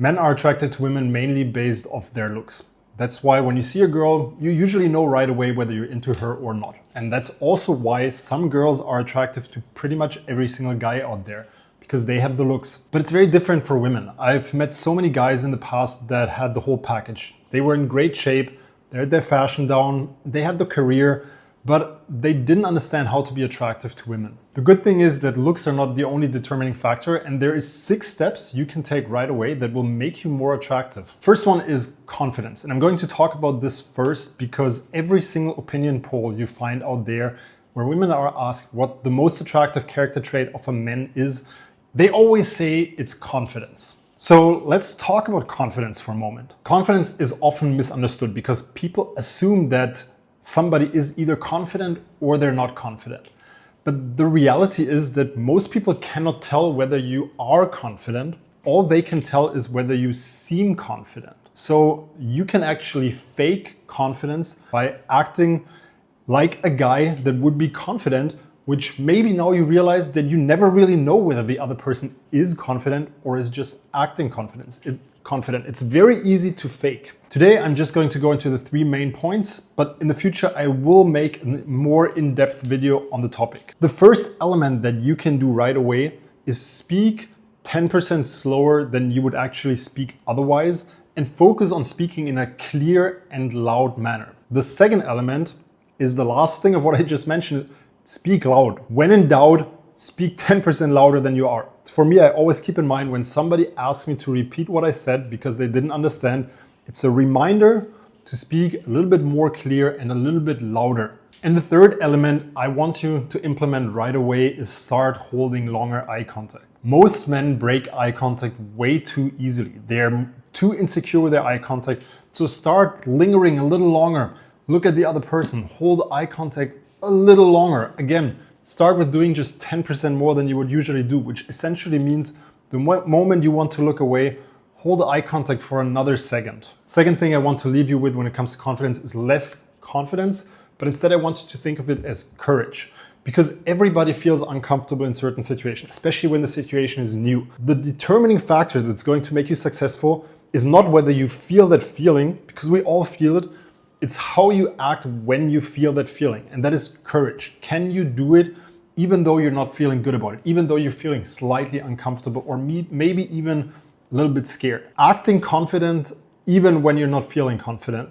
Men are attracted to women mainly based off their looks. That's why when you see a girl, you usually know right away whether you're into her or not. And that's also why some girls are attractive to pretty much every single guy out there, because they have the looks. But it's very different for women. I've met so many guys in the past that had the whole package. They were in great shape, they had their fashion down, they had the career, but they didn't understand how to be attractive to women. The good thing is that looks are not the only determining factor, and there is 6 steps you can take right away that will make you more attractive. First one is confidence, and I'm going to talk about this first because every single opinion poll you find out there where women are asked what the most attractive character trait of a man is, they always say it's confidence. So let's talk about confidence for a moment. Confidence is often misunderstood because people assume that somebody is either confident or they're not confident. But the reality is that most people cannot tell whether you are confident. All they can tell is whether you seem confident. So you can actually fake confidence by acting like a guy that would be confident, which maybe now you realize that you never really know whether the other person is confident or is just acting confident. It's very easy to fake. Today, I'm just going to go into the 3 main points, but in the future, I will make a more in-depth video on the topic. The first element that you can do right away is speak 10% slower than you would actually speak otherwise, and focus on speaking in a clear and loud manner. The second element is the last thing of what I just mentioned. Speak loud. When in doubt, speak 10% louder than you are. For me, I always keep in mind when somebody asks me to repeat what I said because they didn't understand, it's a reminder to speak a little bit more clear and a little bit louder. And the third element I want you to implement right away is start holding longer eye contact. Most men break eye contact way too easily. They're too insecure with their eye contact. So start lingering a little longer. Look at the other person, hold eye contact a little longer. Again, start with doing just 10% more than you would usually do, which essentially means the moment you want to look away, hold eye contact for another second. Second thing I want to leave you with when it comes to confidence is less confidence, but instead I want you to think of it as courage. Because everybody feels uncomfortable in certain situations, especially when the situation is new. The determining factor that's going to make you successful is not whether you feel that feeling, because we all feel it. It's how you act when you feel that feeling, and that is courage. Can you do it even though you're not feeling good about it, even though you're feeling slightly uncomfortable or maybe even a little bit scared? Acting confident even when you're not feeling confident.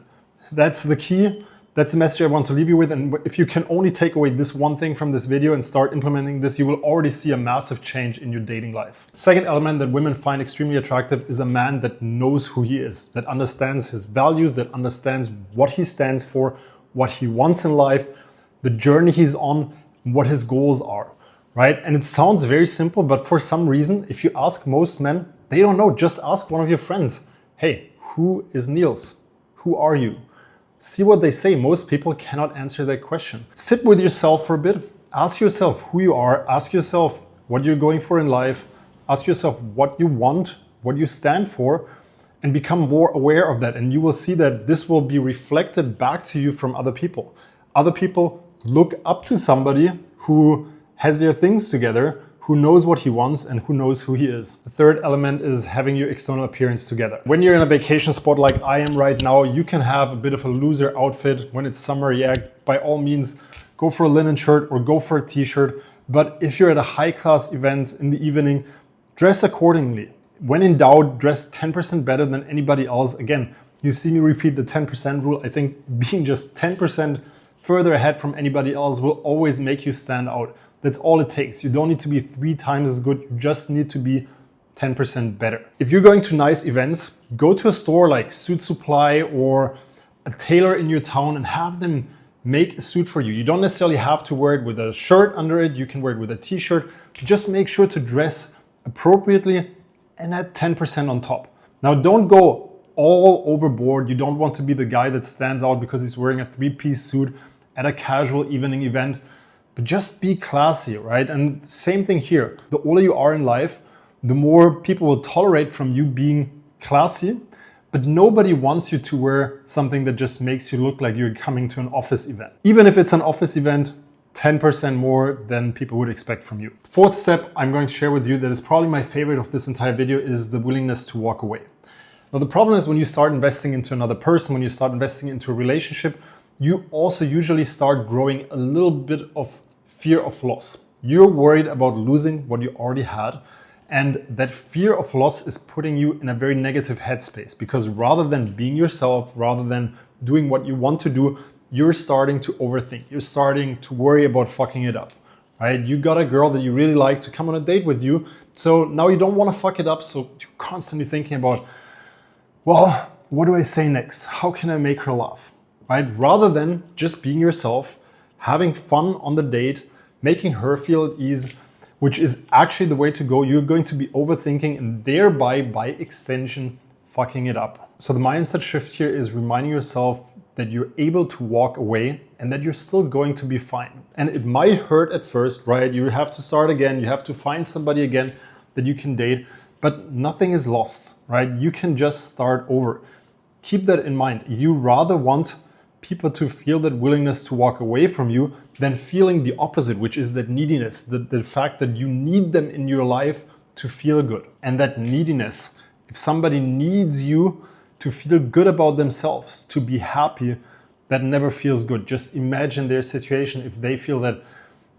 That's the key. That's the message I want to leave you with. And if you can only take away this one thing from this video and start implementing this, you will already see a massive change in your dating life. Second element that women find extremely attractive is a man that knows who he is, that understands his values, that understands what he stands for, what he wants in life, the journey he's on, what his goals are, right? And it sounds very simple, but for some reason, if you ask most men, they don't know. Just ask one of your friends, hey, who is Niels? Who are you? See what they say. Most people cannot answer that question. Sit with yourself for a bit. Ask yourself who you are. Ask yourself what you're going for in life. Ask yourself what you want, what you stand for, and become more aware of that. And you will see that this will be reflected back to you from other people. Other people look up to somebody who has their things together, who knows what he wants and who knows who he is. The third element is having your external appearance together. When you're in a vacation spot like I am right now, you can have a bit of a loser outfit. When it's summer, yeah, by all means, go for a linen shirt or go for a t-shirt. But if you're at a high-class event in the evening, dress accordingly. When in doubt, dress 10% better than anybody else. Again, you see me repeat the 10% rule. I think being just 10% further ahead from anybody else will always make you stand out. That's all it takes. You don't need to be 3 times as good. You just need to be 10% better. If you're going to nice events, go to a store like Suit Supply or a tailor in your town and have them make a suit for you. You don't necessarily have to wear it with a shirt under it. You can wear it with a t-shirt. Just make sure to dress appropriately and add 10% on top. Now, don't go all overboard. You don't want to be the guy that stands out because he's wearing a 3-piece suit at a casual evening event. But just be classy, right? And same thing here. The older you are in life, the more people will tolerate from you being classy, but nobody wants you to wear something that just makes you look like you're coming to an office event. Even if it's an office event, 10% more than people would expect from you. Fourth step I'm going to share with you that is probably my favorite of this entire video is the willingness to walk away. Now, the problem is when you start investing into another person, when you start investing into a relationship, you also usually start growing a little bit of fear of loss. You're worried about losing what you already had. And that fear of loss is putting you in a very negative headspace, because rather than being yourself, rather than doing what you want to do, you're starting to overthink. You're starting to worry about fucking it up, right? You got a girl that you really like to come on a date with you. So now you don't want to fuck it up. So you're constantly thinking about, well, what do I say next? How can I make her laugh, right? Rather than just being yourself, having fun on the date, making her feel at ease, which is actually the way to go. You're going to be overthinking and thereby, by extension, fucking it up. So the mindset shift here is reminding yourself that you're able to walk away and that you're still going to be fine. And it might hurt at first, right? You have to start again. You have to find somebody again that you can date, but nothing is lost, right? You can just start over. Keep that in mind. You rather want people to feel that willingness to walk away from you than feeling the opposite, which is that neediness, the fact that you need them in your life to feel good. And that neediness, if somebody needs you to feel good about themselves, to be happy, that never feels good. Just imagine their situation if they feel that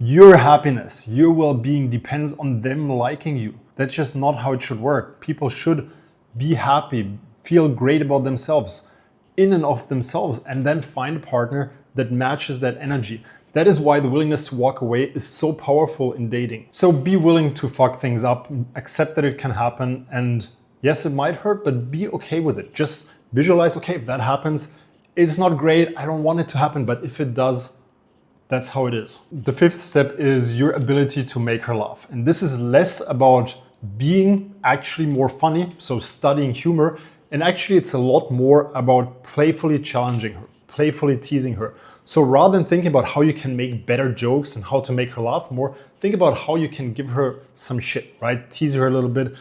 your happiness, your well-being depends on them liking you. That's just not how it should work. People should be happy, feel great about themselves, in and of themselves, and then find a partner that matches that energy. That is why the willingness to walk away is so powerful in dating. So be willing to fuck things up, accept that it can happen, and yes, it might hurt, but be okay with it. Just visualize, okay, if that happens, it's not great, I don't want it to happen, but if it does, that's how it is. The fifth step is your ability to make her laugh. And this is less about being actually more funny, so studying humor, and actually it's a lot more about playfully challenging her, playfully teasing her. So rather than thinking about how you can make better jokes and how to make her laugh more, think about how you can give her some shit, right? Tease her a little bit,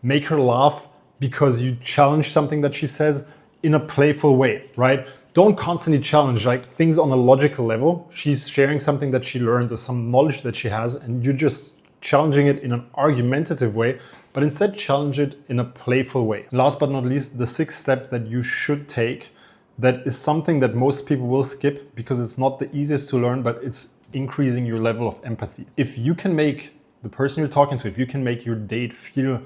make her laugh because you challenge something that she says in a playful way, right? Don't constantly challenge like things on a logical level. She's sharing something that she learned or some knowledge that she has, and you're just challenging it in an argumentative way, but instead challenge it in a playful way. Last but not least, the sixth step that you should take, that is something that most people will skip because it's not the easiest to learn, but it's increasing your level of empathy. If you can make the person you're talking to, if you can make your date feel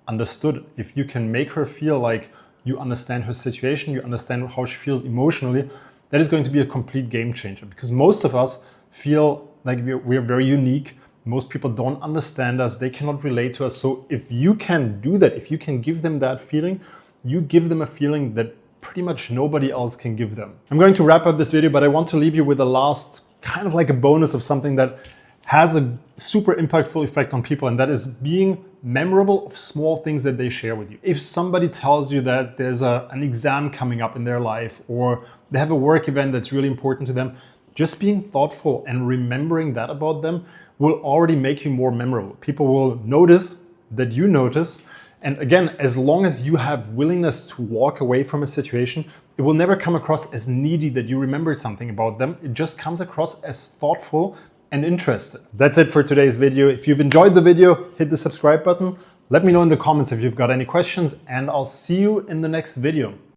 understood, if you can make her feel like you understand her situation, you understand how she feels emotionally, that is going to be a complete game changer, because most of us feel like we're very unique. Most people don't understand us, they cannot relate to us. So if you can do that, if you can give them that feeling, you give them a feeling that pretty much nobody else can give them. I'm going to wrap up this video, but I want to leave you with a last kind of like a bonus of something that has a super impactful effect on people, and that is being memorable of small things that they share with you. If somebody tells you that there's an exam coming up in their life, or they have a work event that's really important to them, just being thoughtful and remembering that about them will already make you more memorable. People will notice that you notice. And again, as long as you have willingness to walk away from a situation, it will never come across as needy that you remember something about them. It just comes across as thoughtful and interested. That's it for today's video. If you've enjoyed the video, hit the subscribe button. Let me know in the comments if you've got any questions, and I'll see you in the next video.